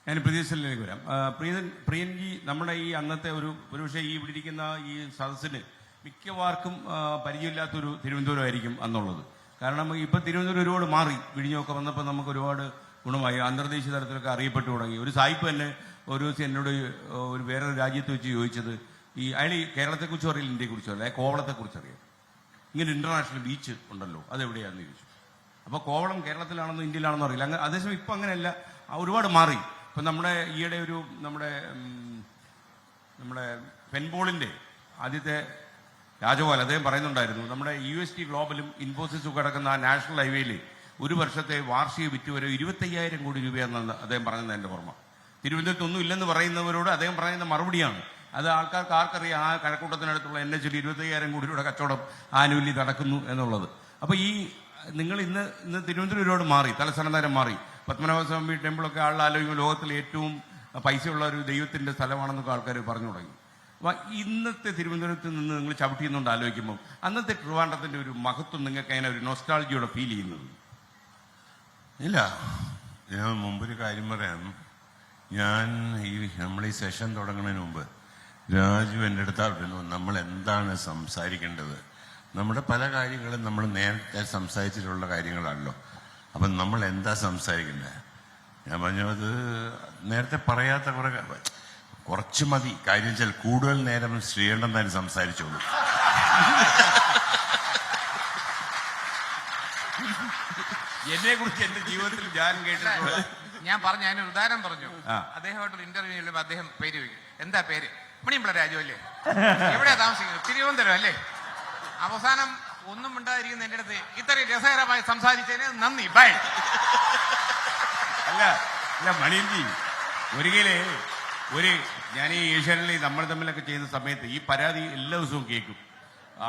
ഞാൻ പ്രതീക്ഷയിലേക്ക് വരാം. പ്രിയൻജി, നമ്മുടെ ഈ അന്നത്തെ ഒരുപക്ഷെ ഈ ഇവിടെ ഇരിക്കുന്ന ഈ സദസ്സിന് മിക്കവാർക്കും പരിചയമില്ലാത്തൊരു തിരുവനന്തപുരമായിരിക്കും അന്നുള്ളത്. കാരണം ഇപ്പം തിരുവനന്തപുരം ഒരുപാട് മാറി. വിഴിഞ്ഞമൊക്കെ വന്നപ്പോൾ നമുക്ക് ഒരുപാട് ഗുണമായി. അന്തർദേശീയ തലത്തിലൊക്കെ അറിയപ്പെട്ടു തുടങ്ങി. ഒരു സായിപ്പ് തന്നെ ഒരു ദിവസം എന്നോട് ഒരു വേറൊരു രാജ്യത്ത് വെച്ച് ചോദിച്ചത്, അയാൾ ഈ കേരളത്തെക്കുറിച്ചും അറിയില്ല, ഇന്ത്യയെക്കുറിച്ചും അറിയില്ല, കോവളത്തെക്കുറിച്ച് അറിയാം. ഇങ്ങനെ ഇന്റർനാഷണൽ ബീച്ച് ഉണ്ടല്ലോ, അതെവിടെയാണെന്ന് ചോദിച്ചു. അപ്പോൾ കോവളം കേരളത്തിലാണെന്നോ ഇന്ത്യയിലാണെന്നോ അറിയില്ല. അതേസമയം ഇപ്പം അങ്ങനെയല്ല, ഒരുപാട് മാറി. ഇപ്പം നമ്മുടെ ഈയിടെ നമ്മുടെ പെൻബോളിൻ്റെ ആദ്യത്തെ രാജഗോപാൽ അദ്ദേഹം പറയുന്നുണ്ടായിരുന്നു, നമ്മുടെ UST ഗ്ലോബലും ഇൻഫോസിസും കിടക്കുന്ന ആ നാഷണൽ ഹൈവേയിൽ ഒരു വർഷത്തെ വാർഷിക വിറ്റുവരവ് 25,000 കോടി രൂപയാണെന്ന് അദ്ദേഹം പറഞ്ഞത് എൻ്റെ ഓർമ്മ. തിരുവനന്തപുരത്തൊന്നും ഇല്ലെന്ന് പറയുന്നവരോട് അദ്ദേഹം പറയുന്ന മറുപടിയാണ്. അത് ആൾക്കാർക്ക് ആർക്കറിയാം ആ കഴക്കൂട്ടത്തിനടുത്തുള്ള NH 25,000 കോടി രൂപയുടെ കച്ചവടം ആനുവലി നടക്കുന്നു എന്നുള്ളത്. അപ്പോൾ നിങ്ങൾ ഇന്ന് തിരുവനന്തപുരം ഒരുപാട് മാറി, തലസ്ഥാനം നേരം മാറി. പത്മനാഭസ്വാമി ടെമ്പിളൊക്കെ ആലോചിക്കുമ്പോൾ ലോകത്തിലെ ഏറ്റവും പൈസയുള്ള ഒരു ദൈവത്തിൻ്റെ സ്ഥലമാണെന്നൊക്കെ ആൾക്കാർ പറഞ്ഞു തുടങ്ങി. അപ്പോൾ ഇന്നത്തെ തിരുവനന്തപുരത്ത് നിന്ന് നിങ്ങൾ ചവിട്ടിയെന്നുകൊണ്ട് ആലോചിക്കുമ്പോൾ അന്നത്തെ ട്രിവാൻഡ്രത്തിൻ്റെ ഒരു മഹത്വം നിങ്ങൾക്ക് അങ്ങനെ ഒരു നൊസ്റ്റാൾജിയോടെ ഫീൽ ചെയ്യുന്നത്? ഇല്ല, ഞാൻ മുമ്പൊരു കാര്യം പറയാം. നമ്മൾ ഈ സെഷൻ തുടങ്ങുന്നതിന് മുമ്പ് രാജു എൻ്റെ അടുത്തായിരുന്നു, നമ്മൾ എന്താണ് സംസാരിക്കേണ്ടത്. നമ്മുടെ പല കാര്യങ്ങളും നമ്മൾ നേരത്തെ സംസാരിച്ചിട്ടുള്ള കാര്യങ്ങളാണല്ലോ. അപ്പം നമ്മൾ എന്താ സംസാരിക്കേണ്ടത്? ഞാൻ പറഞ്ഞു, അത് നേരത്തെ പറയാത്ത കുറച്ച് മതി. കാര്യം വെച്ചാൽ കൂടുതൽ നേരം ശ്രീകണ്ഠൻ തന്നെ സംസാരിച്ചോളൂ. എന്നെ കുറിച്ച് എന്റെ ജീവിതത്തിൽ ഞാൻ കേട്ടിട്ടുള്ളത്, ഞാൻ പറഞ്ഞു, അതിനൊരു ഉദാഹരണം പറഞ്ഞു. അദ്ദേഹമായിട്ടൊരു ഇന്റർവ്യൂ ചെയ്യുമ്പോൾ അദ്ദേഹം പേര് ചോദിക്കും, എന്താ പേര്? മണിയമ്പള രാജു അല്ലേ? എവിടെയാ താമസിക്കുന്നത്? തിരുവനന്തപുരം അല്ലേ? അവസാനം ഒന്നും ഉണ്ടായിരിക്കുന്ന എന്റെ അടുത്ത് ഇത്രയും രസകരമായി സംസാരിച്ചതിന് നന്ദി, ബൈ. അല്ല മണിയന്തി, ഞാൻ ഈ ഏഷ്യാനിൽ നമ്മൾ തമ്മിലൊക്കെ ചെയ്യുന്ന സമയത്ത് ഈ പരാതി എല്ലാ ദിവസവും കേൾക്കും.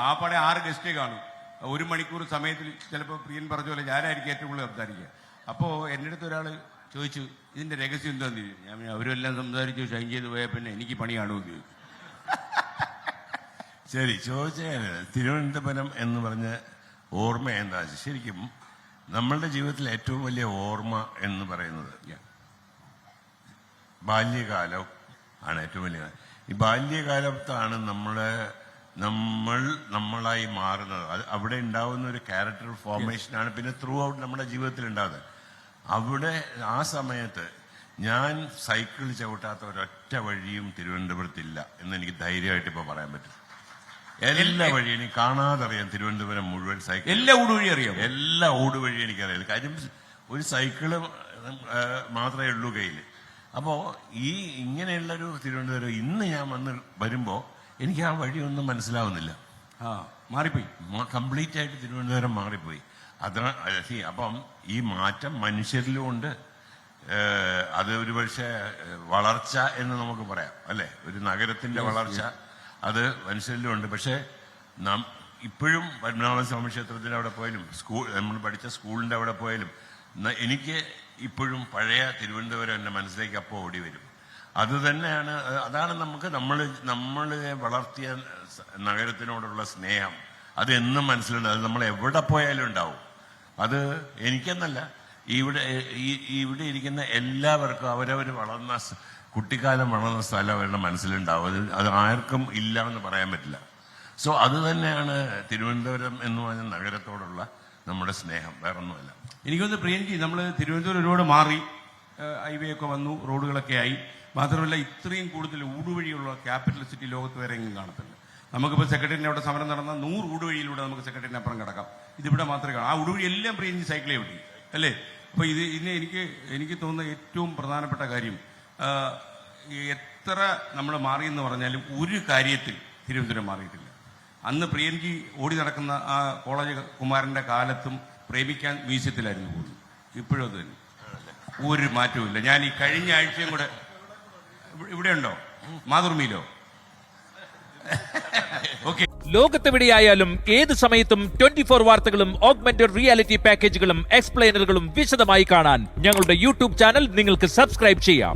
ആ പടം 6 ഗസ്റ്റേ കാണും. 1 മണിക്കൂർ സമയത്തിൽ ചിലപ്പോൾ പ്രിയൻ പറഞ്ഞ പോലെ ഞാനായിരിക്കും ഏറ്റവും കൂടുതൽ സംസാരിക്കുക. അപ്പോൾ എൻ്റെ അടുത്ത് ഒരാൾ ചോദിച്ചു, ഇതിന്റെ രഹസ്യം എന്താണെന്ന് ചോദിച്ചു. ഞാൻ അവരെല്ലാം സംസാരിച്ചു ഷൈൻ ചെയ്ത് പോയാൽ പിന്നെ എനിക്ക് പണി കാണുമെന്ന് ചോദിച്ചു. ശരി, ചോദിച്ചാൽ തിരുവനന്തപുരം എന്ന് പറഞ്ഞ ഓർമ്മ എന്താ? ശരിക്കും നമ്മളുടെ ജീവിതത്തിൽ ഏറ്റവും വലിയ ഓർമ്മ എന്ന് പറയുന്നത് ബാല്യകാലം ആണ്. ഏറ്റവും വലിയ ഈ ബാല്യകാലത്താണ് നമ്മളായി മാറുന്നത്. അവിടെ ഉണ്ടാവുന്ന ഒരു ക്യാരക്ടർ ഫോർമേഷനാണ് പിന്നെ ത്രൂ ഔട്ട് നമ്മുടെ ജീവിതത്തിൽ ഉണ്ടാകുന്നത്. അവിടെ ആ സമയത്ത് ഞാൻ സൈക്കിൾ ചവിട്ടാത്ത ഒരൊറ്റ വഴിയും തിരുവനന്തപുരത്തില്ല എന്ന് എനിക്ക് ധൈര്യമായിട്ട് ഇപ്പോൾ പറയാൻ പറ്റും. എല്ലാ വഴിയും എനിക്ക് കാണാതെ അറിയാം. തിരുവനന്തപുരം മുഴുവൻ സൈക്കിൾ, എല്ലാ ഊടുവഴി അറിയാം. എല്ലാ ഊടുവഴി എനിക്കറിയാം. കാര്യം ഒരു സൈക്കിള് മാത്രമേ ഉള്ളൂ കയ്യിൽ. അപ്പോൾ ഇങ്ങനെയുള്ളൊരു തിരുവനന്തപുരം ഇന്ന് ഞാൻ വരുമ്പോൾ എനിക്ക് ആ വഴിയൊന്നും മനസ്സിലാവുന്നില്ല. മാറിപ്പോയി, കംപ്ലീറ്റ് ആയിട്ട് തിരുവനന്തപുരം മാറിപ്പോയി. അപ്പം ഈ മാറ്റം മനുഷ്യരിലും ഉണ്ട്. അത് ഒരുപക്ഷെ വളർച്ച എന്ന് നമുക്ക് പറയാം, അല്ലെ? ഒരു നഗരത്തിന്റെ വളർച്ച അത് മനുഷ്യരിലും ഉണ്ട്. പക്ഷെ ഇപ്പോഴും പത്മനാഭസ്വാമി ക്ഷേത്രത്തിന്റെ അവിടെ പോയാലും നമ്മൾ പഠിച്ച സ്കൂളിന്റെ അവിടെ പോയാലും എനിക്ക് ഇപ്പോഴും പഴയ തിരുവനന്തപുരം എൻ്റെ മനസ്സിലേക്ക് അപ്പോൾ ഓടി വരും. അത് തന്നെയാണ്, അതാണ് നമ്മൾ വളർത്തിയ നഗരത്തിനോടുള്ള സ്നേഹം. അത് എന്നും മനസ്സിലുണ്ട്. അത് നമ്മൾ എവിടെ പോയാലും ഉണ്ടാവും. അത് എനിക്കെന്നല്ല, ഇവിടെ ഇരിക്കുന്ന എല്ലാവർക്കും അവരവർ വളർന്ന കുട്ടിക്കാലം വളർന്ന സ്ഥലം അവരുടെ മനസ്സിലുണ്ടാവും. അത് ആർക്കും ഇല്ല എന്ന് പറയാൻ പറ്റില്ല. സോ അത് തന്നെയാണ് തിരുവനന്തപുരം എന്ന് പറഞ്ഞ നഗരത്തോടുള്ള നമ്മുടെ സ്നേഹം, വേറൊന്നുമല്ല. എനിക്കൊന്ന് പ്രിയൻജി, നമ്മൾ തിരുവനന്തപുരം ഒരുപാട് മാറി, ഹൈവേ ഒക്കെ വന്നു, റോഡുകളൊക്കെ ആയി. മാത്രമല്ല ഇത്രയും കൂടുതൽ ഊടുവഴിയുള്ള ക്യാപിറ്റൽ സിറ്റി ലോകത്ത് വേറെ എങ്ങും കാണത്തില്ല. നമുക്കിപ്പോൾ സെക്രട്ടറിന്റെ അവിടെ സമരം നടന്ന 100 ഊടുവഴിയിലൂടെ നമുക്ക് സെക്രട്ടറിന് അപ്പുറം കിടക്കാം. ഇതിവിടെ മാത്രമേ കാണാം. ആ ഊടുവഴി എല്ലാം പ്രിയൻജി സൈക്കിളേ ഓടി, അല്ലേ? അപ്പോൾ എനിക്ക് തോന്നുന്ന ഏറ്റവും പ്രധാനപ്പെട്ട കാര്യം, എത്ര നമ്മൾ മാറിയെന്ന് പറഞ്ഞാലും ഒരു കാര്യത്തിൽ തിരുവനന്തപുരം മാറിയിട്ടില്ല. അന്ന് പ്രിയൻജി ഓടി നടക്കുന്ന ആ കോളേജ് കുമാരന്റെ കാലത്തും പ്രേമിക്കാൻ മ്യൂസിയത്തിലായിരുന്നു പോകുന്നത്. ഇപ്പോഴും അത് തന്നെ, ഒരു മാറ്റവും ഇല്ല. ഞാൻ ഈ കഴിഞ്ഞ ആഴ്ചയും കൂടെ ഇവിടെ ഉണ്ടോ, മാതൃഭൂമിയിലോ? ഓക്കെ. ലോകത്തെവിടെയായാലും ഏത് സമയത്തും 24 വാർത്തകളും ഓഗ്മെന്റഡ് റിയാലിറ്റി പാക്കേജുകളും എക്സ്പ്ലെയിനറുകളും വിശദമായി കാണാൻ ഞങ്ങളുടെ യൂട്യൂബ് ചാനൽ നിങ്ങൾക്ക് സബ്സ്ക്രൈബ് ചെയ്യാം.